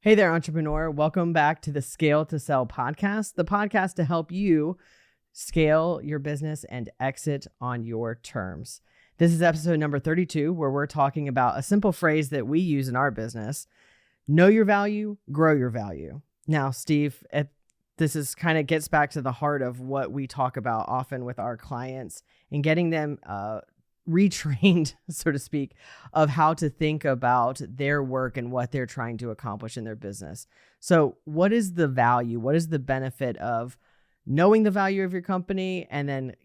Hey there, entrepreneur. Welcome back to the Scale to Sell podcast, the podcast to help you scale your business and exit on your terms. This is episode number 32, where we're talking about a simple phrase that we use in our business: know your value, grow your value. Now, Steve, this is kind of gets back to the heart of what we talk about often with our clients and getting them retrained, so to speak, of how to think about their work and what they're trying to accomplish in their business. So what is the value? What is the benefit of knowing the value of your company and then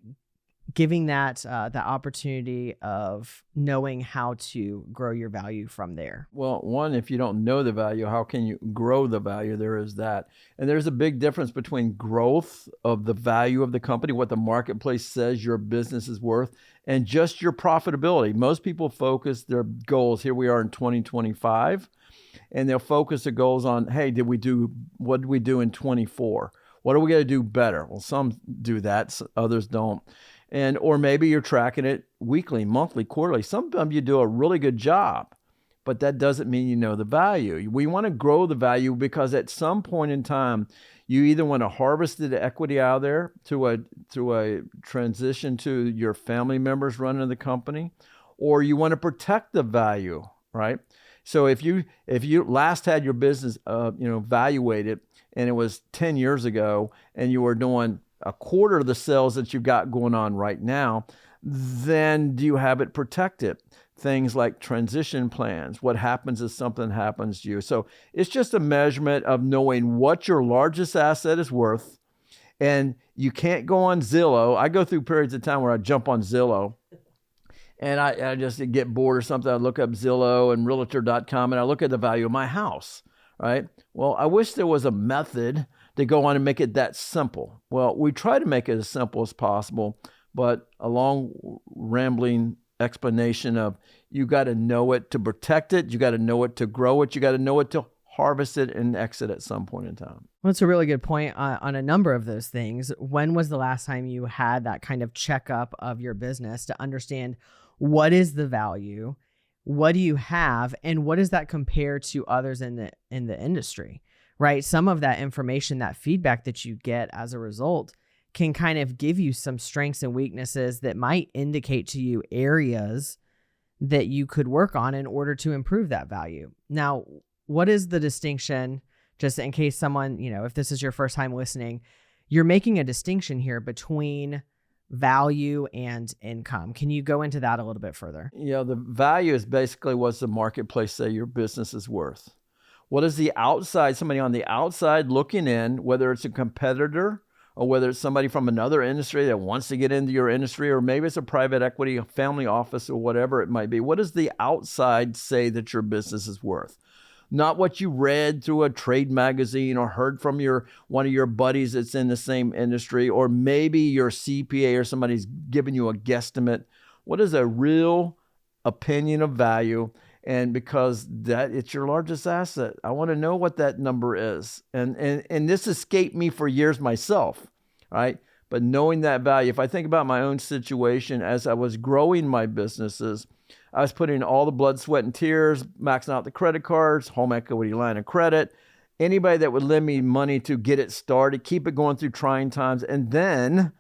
giving that the opportunity of knowing how to grow your value from there? Well, one, if you don't know the value, how can you grow the value? There is that. And there's a big difference between growth of the value of the company, what the marketplace says your business is worth, and just your profitability. Most people focus their goals. Here we are in 2025, and they'll focus their goals on, hey, what did we do in 24? What are we going to do better? Well, some do that, others don't. Or maybe you're tracking it weekly, monthly, quarterly. Sometimes you do a really good job, but that doesn't mean you know the value. We want to grow the value because at some point in time, you either want to harvest the equity out of there to a transition to your family members running the company, or you want to protect the value, right? So if you last had your business valuated and it was 10 years ago and you were doing a quarter of the sales that you've got going on right now, then do you have it protected? Things like transition plans. What happens if something happens to you? So it's just a measurement of knowing what your largest asset is worth. And you can't go on Zillow. I go through periods of time where I jump on Zillow and I just get bored or something. I look up Zillow and realtor.com and I look at the value of my house, right? Well, I wish there was a method to go on and make it that simple. Well, we try to make it as simple as possible, but a long rambling explanation of you got to know it to protect it, you got to know it to grow it, you got to know it to harvest it and exit at some point in time. Well, that's a really good point on a number of those things. When was the last time you had that kind of checkup of your business to understand what is the value, what do you have, and what does that compare to others in the industry? Right? Some of that information, that feedback that you get as a result can kind of give you some strengths and weaknesses that might indicate to you areas that you could work on in order to improve that value. Now, what is the distinction, just in case someone, if this is your first time listening, you're making a distinction here between value and income. Can you go into that a little bit further? Yeah, the value is basically what's the marketplace say your business is worth. What is somebody on the outside looking in, whether it's a competitor or whether it's somebody from another industry that wants to get into your industry, or maybe it's a private equity, a family office, or whatever it might be. What does the outside say that your business is worth? Not what you read through a trade magazine or heard from one of your buddies that's in the same industry, or maybe your CPA or somebody's giving you a guesstimate. What is a real opinion of value? And because it's your largest asset, I want to know what that number is. And this escaped me for years myself, right? But knowing that value, if I think about my own situation as I was growing my businesses, I was putting all the blood, sweat, and tears, maxing out the credit cards, home equity line of credit, anybody that would lend me money to get it started, keep it going through trying times. And then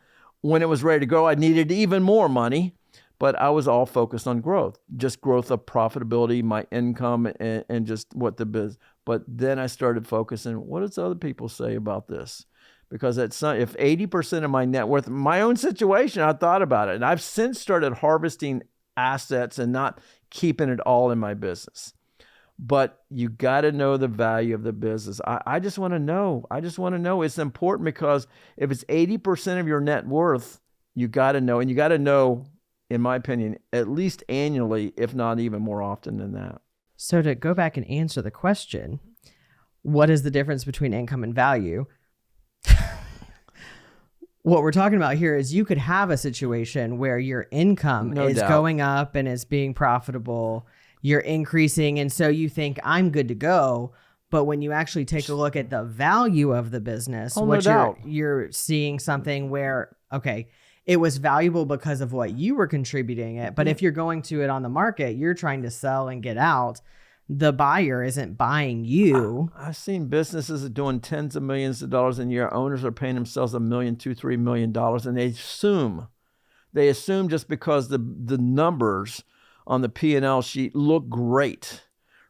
when it was ready to go, I needed even more money. But I was all focused on growth, just growth of profitability, my income, and just what the business. But then I started focusing, what does other people say about this? Because if 80% of my net worth, my own situation, I thought about it. And I've since started harvesting assets and not keeping it all in my business. But you got to know the value of the business. I just want to know. It's important because if it's 80% of your net worth, you got to know. And you got to know, in my opinion, at least annually, if not even more often than that. So to go back and answer the question, what is the difference between income and value? What we're talking about here is you could have a situation where your income is going up and is being profitable, you're increasing, and so you think, I'm good to go. But when you actually take a look at the value of the business, you're seeing something where, okay, it was valuable because of what you were contributing it. But if you're going to it on the market, you're trying to sell and get out. the buyer isn't buying you. I've seen businesses doing tens of millions of dollars in a year. Owners are paying themselves $1 million, $2, $3 million, and they assume just because the numbers on the P&L sheet look great,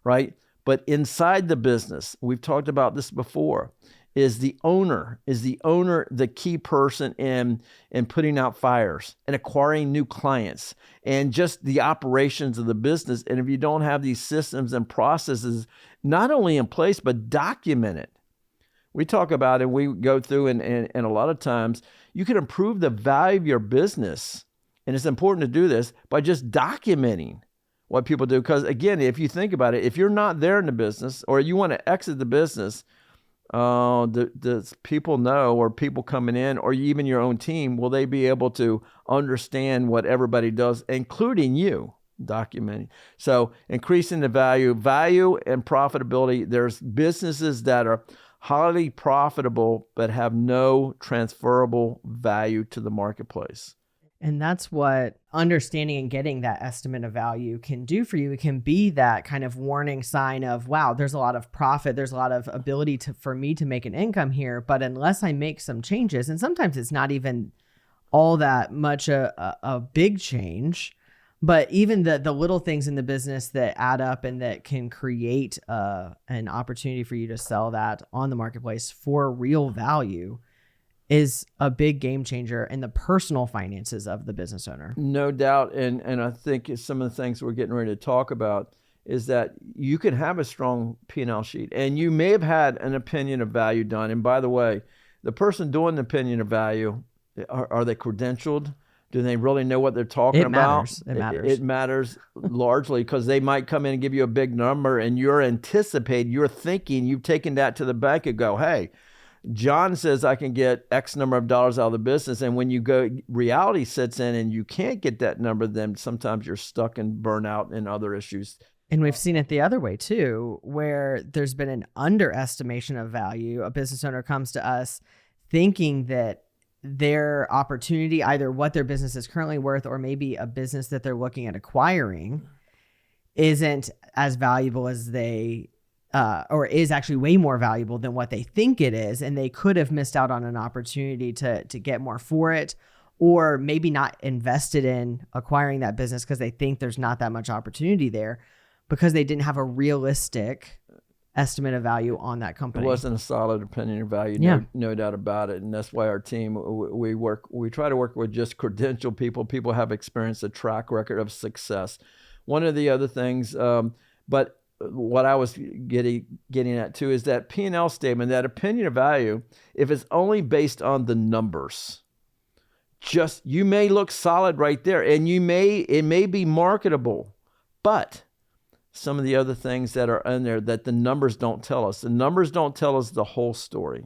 right? But inside the business, we've talked about this before, is the owner the key person in putting out fires and acquiring new clients and just the operations of the business. And if you don't have these systems and processes not only in place but documented, we talk about it, we go through and a lot of times you can improve the value of your business, and it's important to do this by just documenting what people do. Because again, if you think about it, if you're not there in the business or you want to exit the business, does people know, or people coming in, or even your own team, will they be able to understand what everybody does, including you, documenting? So increasing the value and profitability. There's businesses that are highly profitable but have no transferable value to the marketplace. And that's what understanding and getting that estimate of value can do for you. It can be that kind of warning sign of, wow, there's a lot of profit. There's a lot of ability for me to make an income here. But unless I make some changes, and sometimes it's not even all that much a big change, but even the little things in the business that add up and that can create an opportunity for you to sell that on the marketplace for real value is a big game changer in the personal finances of the business owner. No doubt. And I think some of the things we're getting ready to talk about is that you can have a strong P&L sheet, and you may have had an opinion of value done. And by the way, the person doing the opinion of value, are they credentialed? Do they really know what they're talking about? It matters. It matters largely, because they might come in and give you a big number, and you're thinking, you've taken that to the bank and go, hey, John says I can get X number of dollars out of the business. And when you go, reality sets in and you can't get that number, then sometimes you're stuck in burnout and other issues. And we've seen it the other way too, where there's been an underestimation of value. A business owner comes to us thinking that their opportunity, either what their business is currently worth, or maybe a business that they're looking at acquiring, isn't as valuable as they or is actually way more valuable than what they think it is. And they could have missed out on an opportunity to get more for it, or maybe not invested in acquiring that business because they think there's not that much opportunity there, because they didn't have a realistic estimate of value on that company. It wasn't a solid opinion of value, no doubt about it. And that's why our team, we try to work with just credentialed people. People have experienced a track record of success. One of the other things, but what I was getting at too, is that P&L statement, that opinion of value, if it's only based on the numbers, just, you may look solid right there, and it may be marketable, but some of the other things that are in there that the numbers don't tell us. The numbers don't tell us the whole story.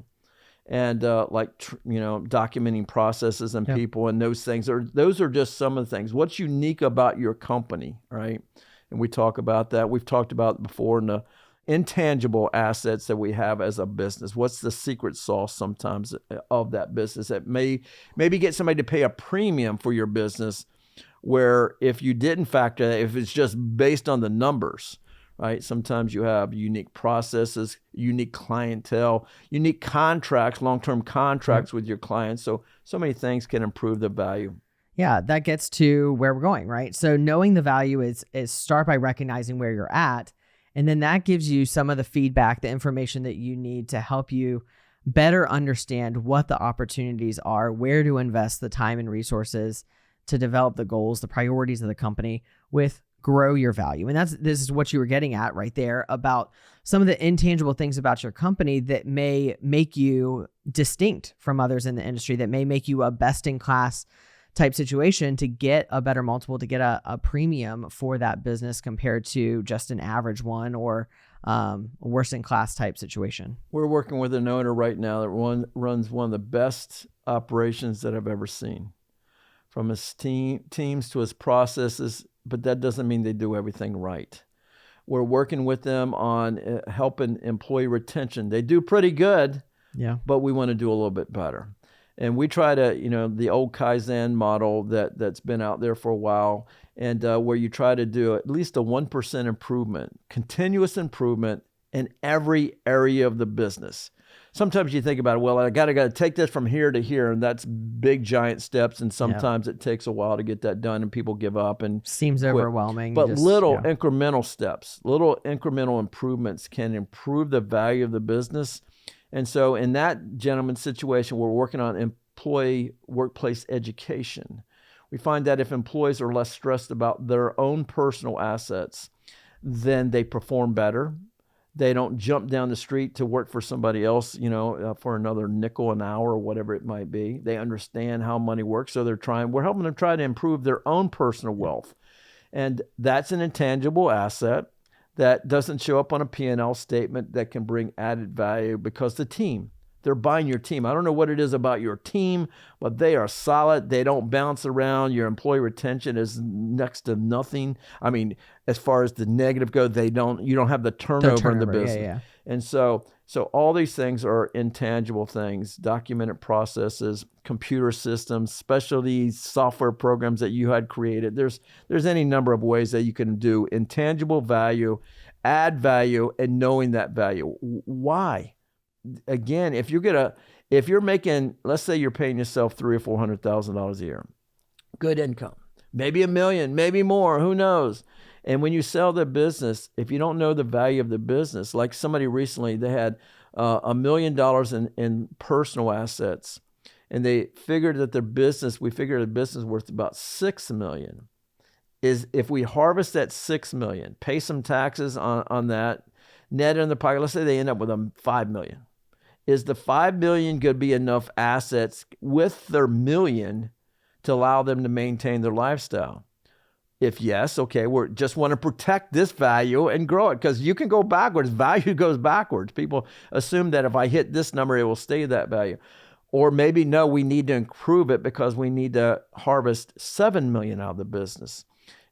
And documenting processes and people and those things, those are just some of the things. What's unique about your company, right? And we talk about that. We've talked about before in the intangible assets that we have as a business. What's the secret sauce sometimes of that business that maybe get somebody to pay a premium for your business, where if you didn't factor that, if it's just based on the numbers, right? Sometimes you have unique processes, unique clientele, unique contracts, long-term contracts with your clients. So many things can improve the value. Yeah, that gets to where we're going, right? So knowing the value is start by recognizing where you're at. And then that gives you some of the feedback, the information that you need to help you better understand what the opportunities are, where to invest the time and resources to develop the goals, the priorities of the company with grow your value. And this is what you were getting at right there about some of the intangible things about your company that may make you distinct from others in the industry, that may make you a best-in-class type situation to get a better multiple, to get a premium for that business compared to just an average one or worst in class type situation. We're working with an owner right now that runs one of the best operations that I've ever seen, from his teams to his processes, but that doesn't mean they do everything right. We're working with them on helping employee retention. They do pretty good, but we want to do a little bit better. And we try to, the old Kaizen model that's been out there for a while, and where you try to do at least a 1% improvement, continuous improvement in every area of the business. Sometimes you think about it, well, I got to take this from here to here, and that's big, giant steps, and sometimes it takes a while to get that done, and people give up and seems quit. overwhelming. But little incremental steps, little incremental improvements can improve the value of the business. And so in that gentleman's situation, we're working on employee workplace education. We find that if employees are less stressed about their own personal assets, then they perform better. They don't jump down the street to work for somebody else, for another nickel an hour or whatever it might be. They understand how money works, so we're helping them try to improve their own personal wealth. And that's an intangible asset that doesn't show up on a P&L statement that can bring added value because they're buying your team. I don't know what it is about your team, but they are solid. They don't bounce around. Your employee retention is next to nothing. I mean, as far as the negative go, you don't have the turnover in the business. Yeah. And so all these things are intangible things, documented processes, computer systems, specialty software programs that you had created. There's any number of ways that you can do intangible value, add value, and knowing that value. Why? Again, if you're making, let's say you're paying yourself $300,000 or $400,000 a year, good income, maybe $1 million, maybe more, who knows? And when you sell the business, if you don't know the value of the business, like somebody recently, they had $1 million in personal assets, and they figured that we figured the business worth about $6 million. Is if we harvest that $6 million, pay some taxes on that, net in the pocket, let's say they end up with $5 million. Is the $5 million going to be enough assets with their $1 million to allow them to maintain their lifestyle? If yes, okay, we just want to protect this value and grow it, because you can go backwards. Value goes backwards. People assume that if I hit this number, it will stay that value. Or maybe, no, we need to improve it because we need to harvest $7 million out of the business.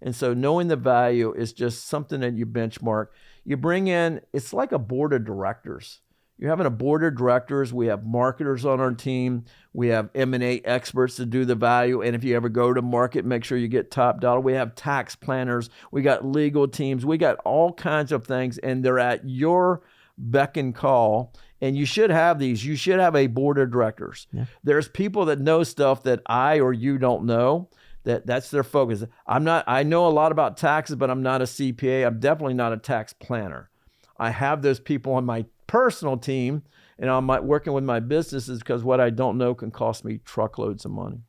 And so knowing the value is just something that you benchmark. You bring in, it's like a board of directors. You're having a board of directors. We have marketers on our team. We have M&A experts to do the value. And if you ever go to market, make sure you get top dollar. We have tax planners. We got legal teams. We got all kinds of things, and they're at your beck and call. And you should have these. You should have a board of directors. Yeah. There's people that know stuff that I or you don't know. That's their focus. I know a lot about taxes, but I'm not a CPA. I'm definitely not a tax planner. I have those people on my personal team, and I'm working with my businesses, because what I don't know can cost me truckloads of money.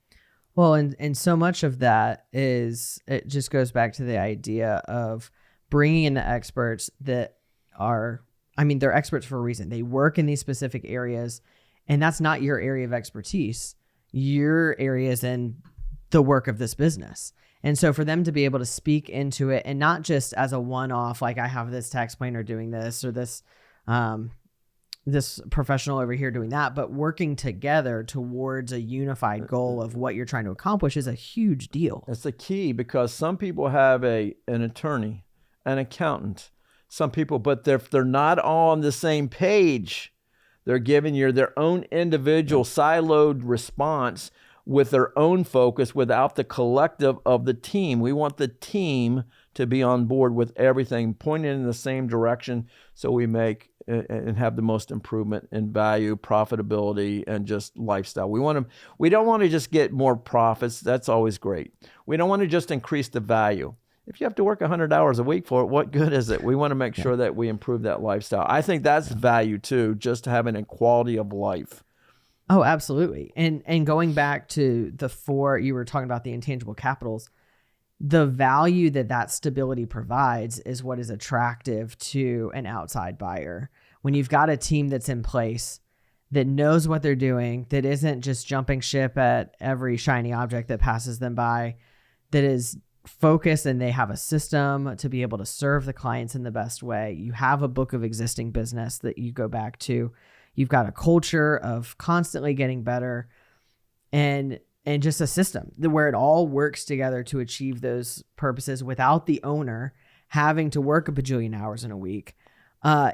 Well, and so much of that it just goes back to the idea of bringing in the experts that they're experts for a reason. They work in these specific areas, and that's not your area of expertise. Your area is in the work of this business. And so for them to be able to speak into it, and not just as a one-off, like I have this tax planner doing this, or this professional over here doing that, but working together towards a unified goal of what you're trying to accomplish is a huge deal. That's the key, because some people have an attorney, an accountant, some people, but if they're not all on the same page, they're giving you their own individual siloed response with their own focus without the collective of the team. We want the team to be on board with everything, pointing in the same direction, so we make and have the most improvement in value, profitability, and just lifestyle. We don't want to just get more profits. That's always great. We don't want to just increase the value. If you have to work 100 hours a week for it, what good is it? We want to make sure that we improve that lifestyle. I think that's value too, just having a quality of life. Oh, absolutely. And going back to you were talking about the intangible capitals, the value that stability provides is what is attractive to an outside buyer. When you've got a team that's in place that knows what they're doing, that isn't just jumping ship at every shiny object that passes them by, that is focused, and they have a system to be able to serve the clients in the best way. You have a book of existing business that you go back to. You've got a culture of constantly getting better, and just a system where it all works together to achieve those purposes without the owner having to work a bajillion hours in a week,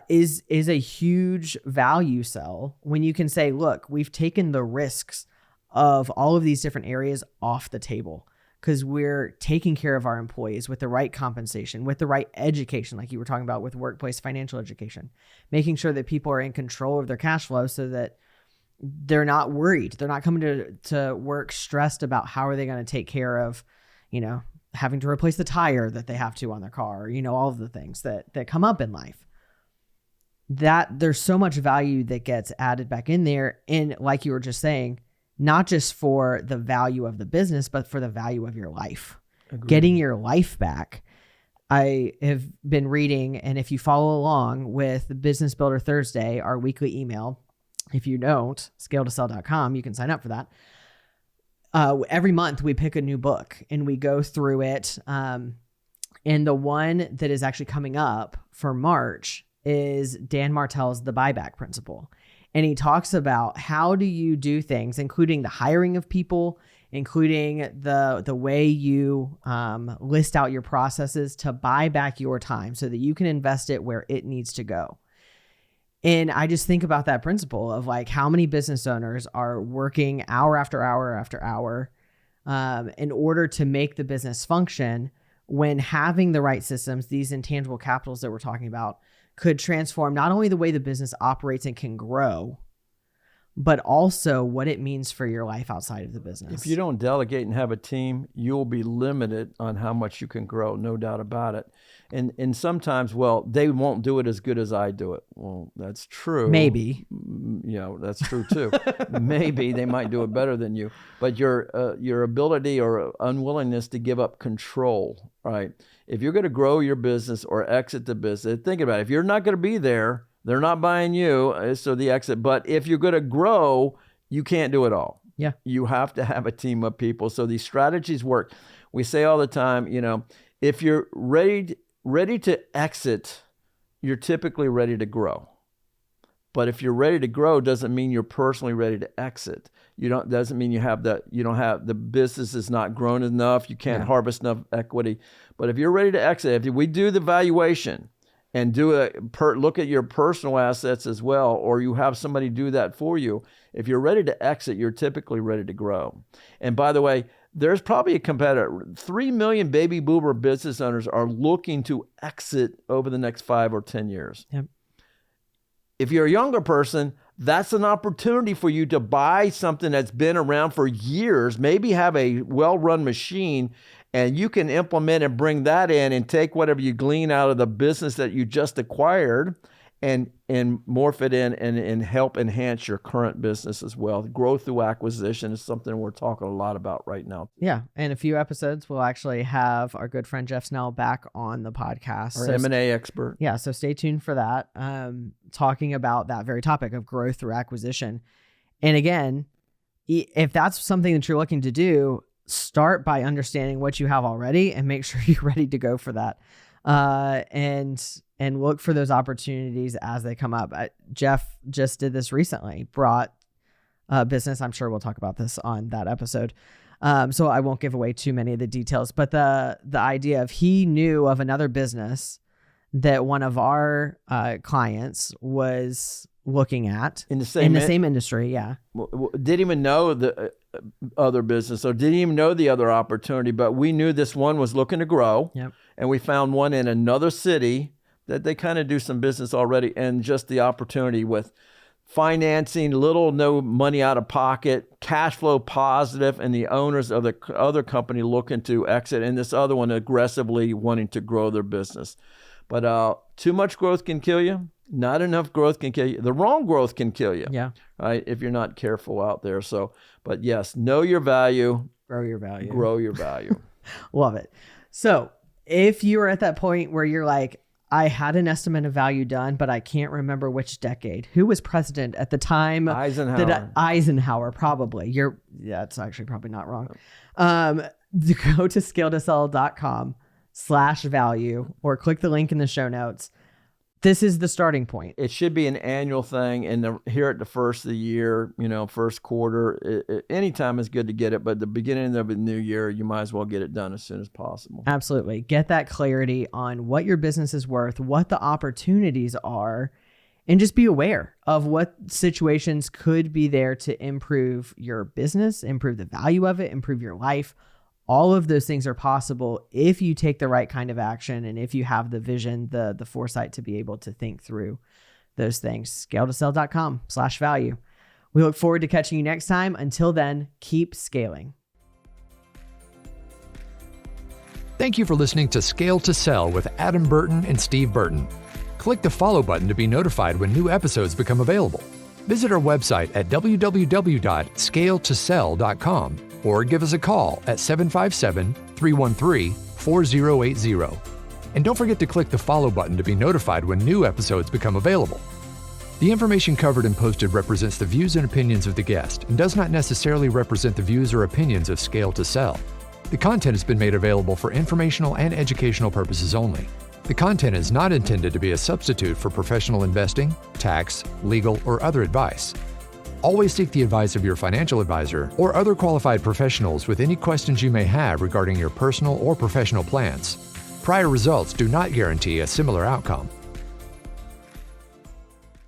is a huge value sell when you can say, look, we've taken the risks of all of these different areas off the table, because we're taking care of our employees with the right compensation, with the right education, like you were talking about with workplace financial education, making sure that people are in control of their cash flow so that they're not worried. They're not coming to work stressed about how are they going to take care of, having to replace the tire that they have to on their car, all of the things that come up in life. That there's so much value that gets added back in there. And like you were just saying, not just for the value of the business, but for the value of your life. Agreed. Getting your life back. I have been reading, and if you follow along with Business Builder Thursday, our weekly email, if you don't, scale2sell.com, you can sign up for that. Every month we pick a new book and we go through it. And the one that is actually coming up for March is Dan Martell's The Buyback Principle. And he talks about how do you do things, including the hiring of people, including the way you list out your processes to buy back your time so that you can invest it where it needs to go. And I just think about that principle of like how many business owners are working hour after hour after hour in order to make the business function, when having the right systems, these intangible capitals that we're talking about, could transform not only the way the business operates and can grow, but also what it means for your life outside of the business. If you don't delegate and have a team, you'll be limited on how much you can grow, no doubt about it. And sometimes, they won't do it as good as I do it. Well, that's true. Maybe. That's true too. Maybe they might do it better than you. But your ability or unwillingness to give up control, right? If you're going to grow your business or exit the business, think about it. If you're not going to be there, they're not buying you, so the exit. But if you're going to grow, you can't do it all. Yeah. You have to have a team of people. So these strategies work. We say all the time, if you're ready to exit, you're typically ready to grow. But if you're ready to grow, doesn't mean you're personally ready to exit. Doesn't mean you don't have the business is not grown enough. You can't harvest enough equity. But if you're ready to exit, if we do the valuation and look at your personal assets as well, or you have somebody do that for you, if you're ready to exit, you're typically ready to grow. And by the way, there's probably a competitor. 3 million baby boomer business owners are looking to exit over the next 5 or 10 years. Yep. If you're a younger person, that's an opportunity for you to buy something that's been around for years, maybe have a well-run machine, and you can implement and bring that in and take whatever you glean out of the business that you just acquired and morph it in and help enhance your current business as well. Growth through acquisition is something we're talking a lot about right now. Yeah. In a few episodes, we'll actually have our good friend Jeff Snell back on the podcast. Our M&A expert. Yeah. So stay tuned for that. Talking about that very topic of growth through acquisition. And again, if that's something that you're looking to do, start by understanding what you have already and make sure you're ready to go for that. And look for those opportunities as they come up. Jeff just did this recently, brought a business. I'm sure we'll talk about this on that episode. So I won't give away too many of the details, but the idea of he knew of another business that one of our clients was looking at in the same industry. Yeah. Didn't even know the other business or didn't even know the other opportunity, but we knew this one was looking to grow. Yep. And we found one in another city that they kind of do some business already, and just the opportunity with financing, no money out of pocket, cash flow positive, and the owners of the other company looking to exit, and this other one aggressively wanting to grow their business. But too much growth can kill you. Not enough growth can kill you. The wrong growth can kill you. Yeah. Right. If you're not careful out there. So, but yes, know your value. Grow your value. Grow your value. Love it. So if you are at that point where you're like, I had an estimate of value done, but I can't remember which decade. Who was president at the time? Eisenhower. Probably. It's actually probably not wrong. Go to scale2sell.com/value or click the link in the show notes. This is the starting point. It should be an annual thing, and here at the first of the year, first quarter, anytime is good to get it, but the beginning of the new year, you might as well get it done as soon as possible. Absolutely. Get that clarity on what your business is worth, what the opportunities are, and just be aware of what situations could be there to improve your business, improve the value of it, improve your life. All of those things are possible if you take the right kind of action and if you have the vision, the foresight to be able to think through those things. Scale2sell.com/value. We look forward to catching you next time. Until then, keep scaling. Thank you for listening to Scale to Sell with Adam Burton and Steve Burton. Click the follow button to be notified when new episodes become available. Visit our website at www.scale2sell.com or give us a call at 757-313-4080. And don't forget to click the follow button to be notified when new episodes become available. The information covered and posted represents the views and opinions of the guest and does not necessarily represent the views or opinions of Scale to Sell. The content has been made available for informational and educational purposes only. The content is not intended to be a substitute for professional investing, tax, legal, or other advice. Always seek the advice of your financial advisor or other qualified professionals with any questions you may have regarding your personal or professional plans. Prior results do not guarantee a similar outcome.